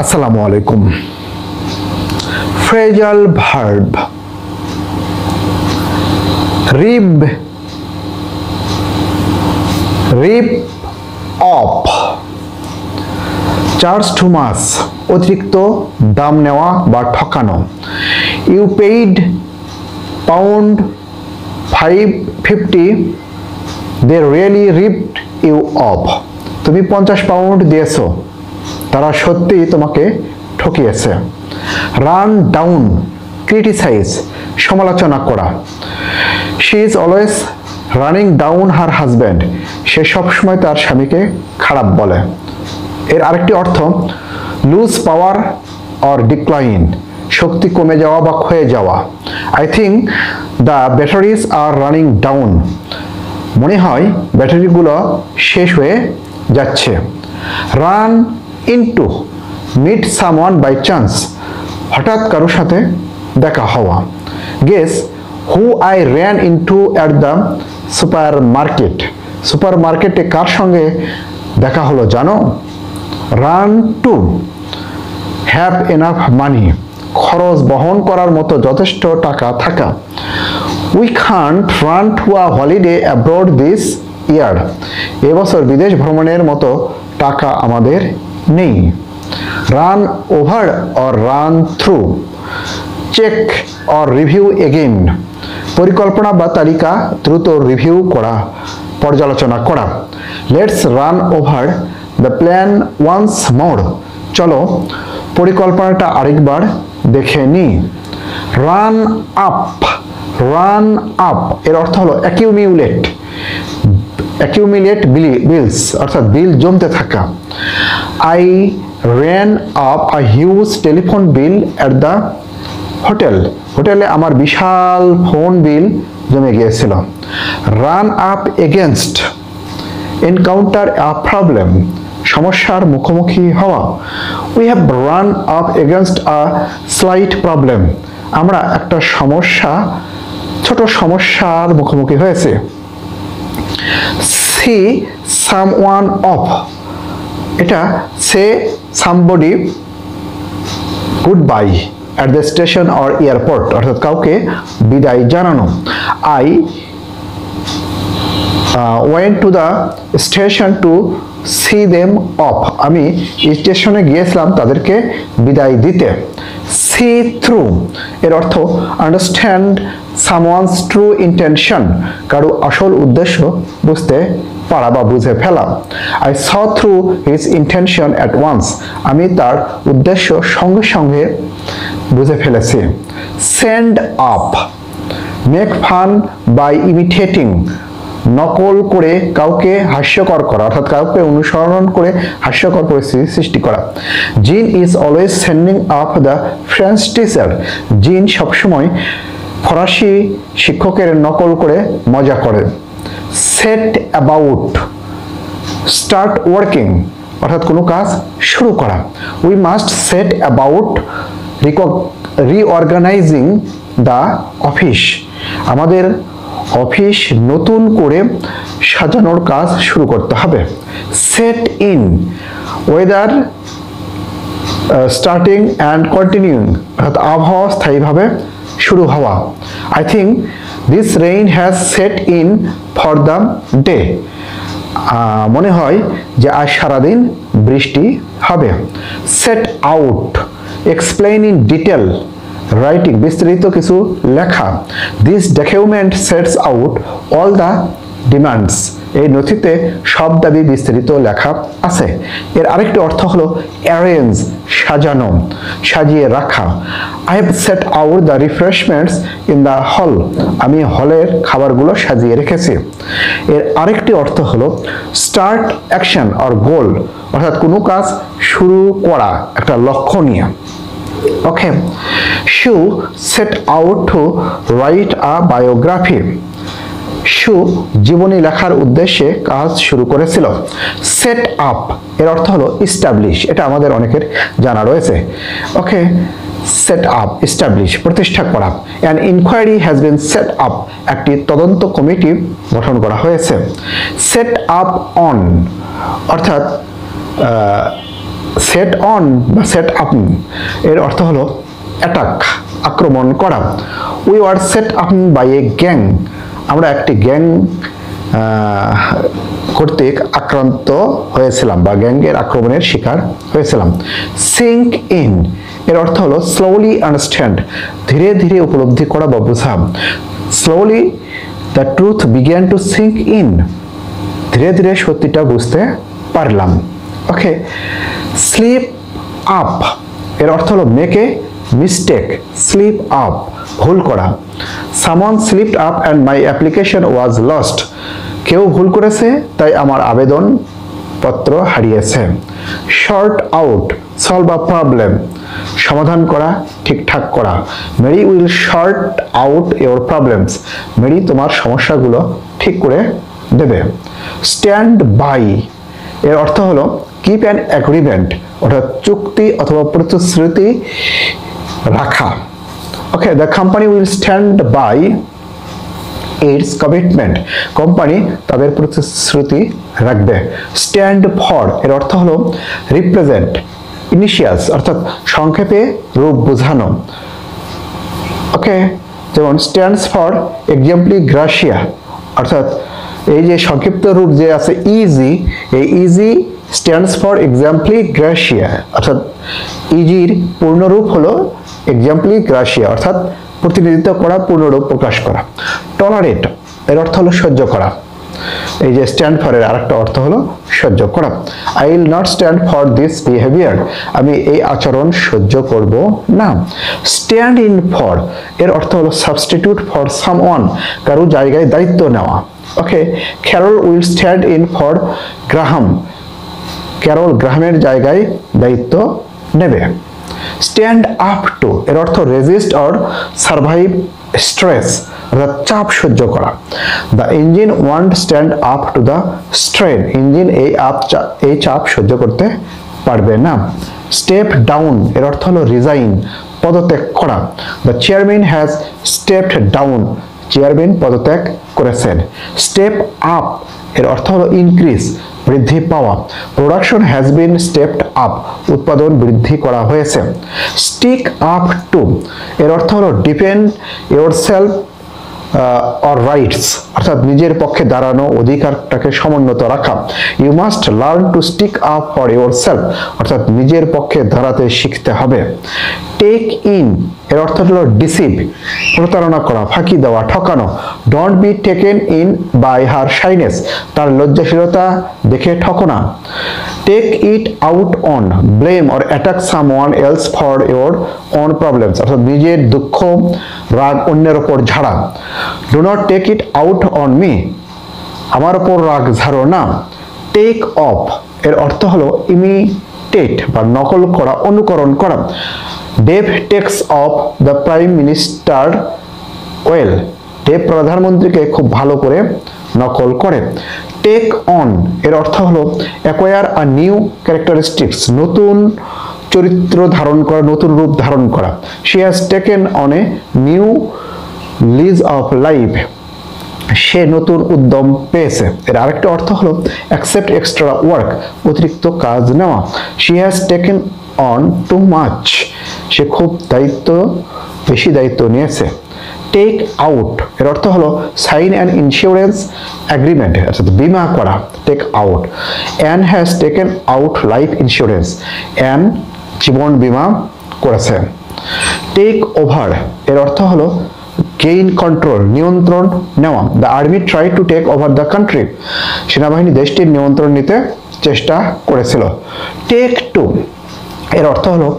Assalamu alaikum. Phrasal verb. Rip off. Charge too much. অতিরিক্ত দাম নেওয়া বা ঠকানো। You paid pound 550. They really ripped you off. তুমি 50 পাউন্ড দিয়েছো, তারা সত্যি তোমাকে ঠকিয়েছে। রান ডাউন, ক্রিটিসাইজ, সমালোচনা করা। She is always running down her husband, সে সবসময় তার স্বামীকে খারাপ বলে। এর আরেকটি অর্থ লুজ পাওয়ার অর ডিক্লাইন, শক্তি কমে যাওয়া বা ক্ষয়ে যাওয়া। I think the batteries are running down, মনে হয় ব্যাটারিগুলো শেষ হয়ে যাচ্ছে। Run into, meet someone by chance, হঠাৎ কারোর সাথে দেখা হওয়া। Guess who I ran into at the supermarket, সুপার মার্কেটে কার সঙ্গে দেখা হলো জানো? Run to, have enough money, খরচ বহন করার মতো যথেষ্ট টাকা থাকা। We can't run to a holiday abroad this year, এবছর বিদেশ ভ্রমণের মতো টাকা আমাদের নেই। Run over or run through, check or review again, পরিকল্পনা বা তালিকা দ্রুত রিভিউ করা, পর্যালোচনা করা। Let's run over the plan once more, চলো পরিকল্পনাটা আরেকবার দেখে নিই। রান আপ, রান আপ এর অর্থ হলো অ্যাকিউমিউলেট, অ্যাকিউমিলেট বিলস অর্থাৎ বিল জমতে থাকা। I ran up a huge telephone bill at the hotel, হোটেলে আমার বিশাল ফোন বিল জমে গিয়েছিল। রান আপ এগেনস্ট, এনকাউন্টার আ প্রবলেম, সমস্যার মুখোমুখি হওয়া। We have run up against a slight problem, আমরা একটা সমস্যা, ছোট সমস্যার মুখোমুখি হয়েছে। সি সামওয়ান অফ, এটা say somebody goodbye at the station or airport, অর্থাৎ কাউকে বিদায় জানানো। I went to the station to see them off, আমি স্টেশনে গিয়েছিলাম তাদেরকে বিদায় দিতে। সি থ্রু এর অর্থ আন্ডারস্ট্যান্ড সামওয়ানস ট্রু ইন্টেনশন, কারো আসল উদ্দেশ্য বুঝতে পারা বা বুঝে ফেলা। I saw through his intention at once, আমি তার উদ্দেশ্য সঙ্গে সঙ্গে বুঝে ফেলেছি। Send up, make fun by imitating, নকল করে কাউকে হাস্যকর করা, অর্থাৎ কাউকে অনুসরণ করে হাস্যকর পরিস্থিতি সৃষ্টি করা। জিন is always sending up the French teacher, জিন সবসময় ফরাসি শিক্ষকের নকল করে মজা করে। সেট অ্যাবাউট, স্টার্ট ওয়ার্কিং, অর্থাৎ কোনো কাজ শুরু করা। We must set about reorganising the office, আমাদের অফিস নতুন করে সাজানোর কাজ শুরু করতে হবে। Set in, weather starting and continuing, অর্থাৎ আবহাওয়া স্থায়ীভাবে শুরু হওয়া। I think this rain has set in for the day, মনে হয় যে আজ সারাদিন বৃষ্টি হবে। Set out, explain in detail, writing, বিস্তারিত কিছু লেখা। This document sets out all the demands, এই নথিতে সব দাবি বিস্তারিত লেখা আছে। এর আরেকটি অর্থ হলো অ্যারেঞ্জ, সাজানো, সাজিয়ে রাখা। I have set out the refreshments in the hall, আমি হলের খাবারগুলো সাজিয়ে রেখেছি। এর আরেকটি অর্থ হলো স্টার্ট অ্যাকশন অর গোল, অর্থাৎ কোনো কাজ শুরু করা একটা লক্ষ্য নিয়ে। Okay, Sue set out to write a biography, Sue জীবনী লেখার উদ্দেশ্যে কাজ শুরু করেছিল। সেট আপ এর অর্থ হলো ইস্টাবলিশ, এটা আমাদের অনেকের জানা রয়েছে। ওকে, সেট আপ, ইস্টাবলিশ, প্রতিষ্ঠা করা। An inquiry has been set up, একটি তদন্ত কমিটি গঠন করা হয়েছে। সেট আপ অন, অর্থাৎ সেট অন বা সেট আপ এর অর্থ হলো অ্যাটাক, আক্রমণ করা। We were set up by a gang, আমরা একটি গ্যাং কর্তৃক আক্রান্ত হয়েছিলাম বা গ্যাংয়ের আক্রমণের শিকার হয়েছিলাম। সিঙ্ক ইন এর অর্থ হলো স্লোলি আন্ডারস্ট্যান্ড, ধীরে ধীরে উপলব্ধি করা বা বোঝা। Slowly the truth began to sink in, ধীরে ধীরে সত্যিটা বুঝতে পারলাম। ওকে, স্লিপ আপ এর অর্থ হলো make a mistake, slip up ভুল করা। Someone slipped up and my application was lost, কেউ ভুল করেছে তাই আমার আবেদন পত্র হারিয়েছে। Short out solve a problem, সমাধান করা, ঠিকঠাক করা। Mary will short out your problems, Mary তোমার সমস্যাগুলো ঠিক করে দেবে। স্ট্যান্ড বাই এর অর্থ হলো কিপ অ্যান এগ্রিমেন্ট, অর্থাৎ চুক্তি অথবা প্রতিশ্রুতি রাখা। Okay, the company will stand by its commitment, company তাদের প্রতিশ্রুতি রাখবে। স্ট্যান্ড ফর এর অর্থ হলো রিপ্রেজেন্ট, ইনিশিয়ালস অর্থাৎ সংক্ষেপে রূপ বোঝানো। ওকে, যেমন স্ট্যান্ডস ফর এক্সাম্পলি গ্রাসিয়া, অর্থাৎ এই যে সংক্ষিপ্ত রূপ যে আছে ইজি, এই ইজি স্ট্যান্ডস ফর এক্সাম্পলি গ্রাসিয়া, অর্থাৎ ইজির পূর্ণরূপ হলো এক্সাম্পলি গ্রাসিয়া, অর্থাৎ প্রতিনিধিত্ব করা, পূর্ণরূপ প্রকাশ করা। টলারেট এর অর্থ হলো সহ্য করা, এই যে স্ট্যান্ড ফর এর আরেকটা অর্থ হলো সহ্য করা। I will not stand for this behaviour, আমি এই আচরণ সহ্য করব না। স্ট্যান্ড ইন ফর এর অর্থ হলো সাবস্টিটিউট ফর সামওয়ান, কারো জায়গায় দায়িত্ব নেওয়া। Okay, Carol will stand in for Graham, Carol গ্রাহামের জায়গায় দায়িত্ব নেবে। স্ট্যান্ড আপ টু এর অর্থ রেজিস্ট অর সার্ভাইভ স্ট্রেস, অর্থাৎ চাপ সহ্য করা। The engine want stand up to the strain, engine এই চাপ সহ্য করতে পারবে না। স্টেপ ডাউন এর অর্থ হলো রিজাইন, পদত্যাগ করা। The chairman has stepped down, chairman পদত্যাগ করেছেন। স্টেপ আপ এর অর্থ হলো ইনক্রিজ, বৃদ্ধি পাওয়া। Production has been stepped up, উৎপাদন বৃদ্ধি করা হয়েছে। স্টিক আপ টু এর অর্থ হলো ডিপেন্ড ইয়োরসেলফ অর রাইটস, অর্থাৎ নিজের পক্ষে দাঁড়ানো, অধিকারটাকে সমুন্নত রাখা। You must learn to stick up for yourself, অর্থাৎ নিজের পক্ষে দাঁড়াতে শিখতে হবে। টেক ইন এর অর্থ হলো ডিসিভ, প্রতারণা করা, ফাঁকি দেওয়া, ঠকানো। Don't be taken in by her shyness, তার লজ্জাশীলতা দেখে ঠকো না। Take it out on, blame or attack someone else for your own problems, অর্থাৎ নিজের দুঃখ, রাগ অন্যের ওপর ঝাড়া। Do not take it out on me, আমার ওপর রাগ ঝাড়ো না। টেক অফ এর অর্থ হলো ইমিটেট বা নকল করা, অনুকরণ করা। Dave takes off the prime minister well, Dave প্রধানমন্ত্রীকে খুব ভালো করে নকল করে। টেক অন এর অর্থ হলো অ্যাকোয়ার আ নিউ ক্যারেক্টারিস্টিক্স, নতুন চরিত্র ধারণ করা, নতুন রূপ ধারণ করা। She has taken on a new lease of life, সে নতুন উদ্যম পেয়েছে। এর আরেকটা অর্থ হলো অ্যাকসেপ্ট এক্সট্রা ওয়ার্ক, অতিরিক্ত কাজ নেওয়া। She has taken on too much, সে খুব বেশি দায়িত্ব নিয়েছে। টেক আউট এর অর্থ হলো সাইন অ্যান ইন্স্যুরেন্স এগ্রিমেন্ট, অর্থাৎ বীমা করা। Take out. Ann has taken out life insurance, Ann জীবন বীমা করেছে। টেক ওভার এর অর্থ হলো গেইন কন্ট্রোল, নিয়ন্ত্রণ নেওয়া। The army try to take over the country, সেনাবাহিনী দেশটির নিয়ন্ত্রণ নিতে চেষ্টা করেছিল। টেক টু এর অর্থ হলো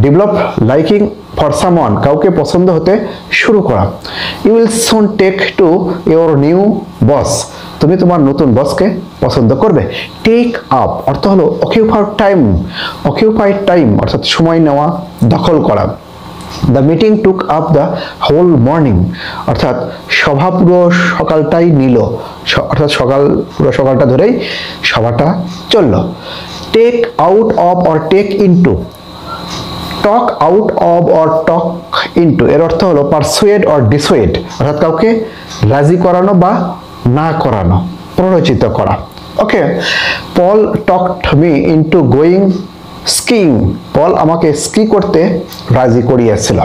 ডেভেলপ লাইকিং ফর সামওয়ান, কাউকে পছন্দ হতে শুরু করা। You will soon take to your new boss, তুমি তোমার নতুন বসকে পছন্দ করবে। টেক আপ অর্থ হলো অকিউপাই টাইম, অকিউপাই টাইম অর্থাৎ সময় নেওয়া, দখল করা। The meeting took up the whole morning, অর্থাৎ সভা পুরো সকালটাই নিল, অর্থাৎ পুরো সকালটা ধরেই সভাটা চলল। Take out of or take into, talk out of or talk into এর অর্থ হলো পারসুয়েড অর ডিসুয়েড, অর্থাৎ কাউকে রাজি করানো বা না করানো, প্ররোচিত করা। Okay, Paul talked me into going skiing, Paul আমাকে স্কি করতে রাজি করিয়েছিল।